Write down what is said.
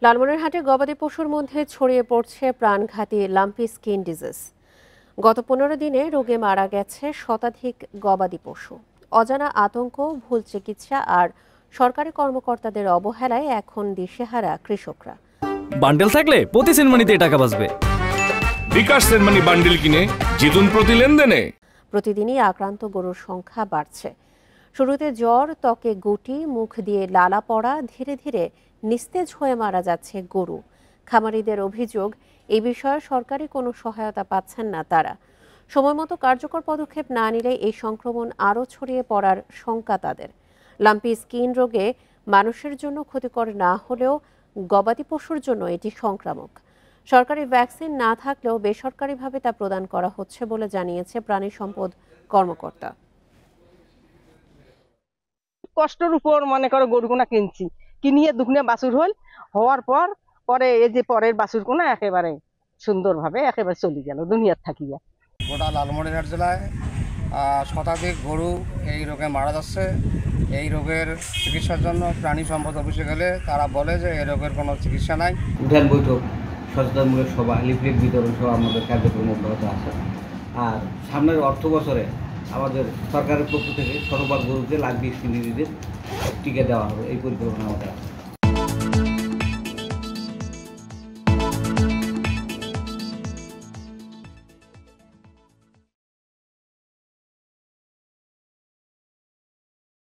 লালমনিরহাটে গবাদি পশুর মধ্যে ছড়িয়ে পড়ছে প্রাণঘাতী লাম্পি স্কিন ডিজিজ। গত 15 দিনে রোগে মারা গেছে শতাধিক গবাদি পশু। অজানা আতঙ্ক, ভুল চিকিৎসা আর সরকারি কর্মকর্তাদের অবহেলায় এখন দিশেহারা কৃষকরা। বান্ডেল থাকলে প্রতি সেনমানিতে টাকা বাঁচবে। বিকাশ সেনমানি বান্ডেল কিনে জিতুন প্রতি লেনদেনে। প্রতিদিনই আক্রান্ত গরুর সংখ্যা বাড়ছে। শুরুতে জ্বর, ত্বকে গুটি, মুখ দিয়ে লালা পড়া, ধীরে ধীরে নিস্তেজ হয়ে মারা যাচ্ছে গরু। খামারিদের অভিযোগ, এই বিষয়ে সরকারি কোনো সহায়তা পাচ্ছেন না তারা। সময়মতো কার্যকর পদক্ষেপ না নিলে এই সংক্রমণ আরও ছড়িয়ে পড়ার শঙ্কা তাদের। লাম্পি স্কিন রোগে মানুষের জন্য ক্ষতিকর না হলেও গবাদি পশুর জন্য এটি সংক্রামক। সরকারি ভ্যাকসিন না থাকলেও বেসরকারিভাবে তা প্রদান করা হচ্ছে বলে জানিয়েছে প্রাণী সম্পদ কর্মকর্তা। কষ্টের উপর মনে করো গরুগুনা কিনিয়ে দুগুনে বাছুর হওয়ার পরে এই যে পরের বাছুরগুনা একেবারে সুন্দরভাবে একেবারে চলে গেল দুনিয়ার থাকিয়া। গোটা লালমনিরহাট জেলায় শতাধিক গরু এই রোগে মারা যাচ্ছে। এই রোগের চিকিৎসার জন্য প্রাণী সম্পদ অফিসে গেলে তারা বলে যে এই রোগের কোনো চিকিৎসা নাই। উঠান বৈঠক, সচেতনমূলক সভা, লিফলেট বিতরণ সহ আমাদের কার্যক্রম অব্যাহত আছে। আর সামনের অর্থ বছরে আমাদের সরকারের পক্ষ থেকে শতভাগ গরুতে লাম্পি স্কিন ডিজিজের টিকা দেওয়া হবে, এই পরিকল্পনা আমাদের আছে।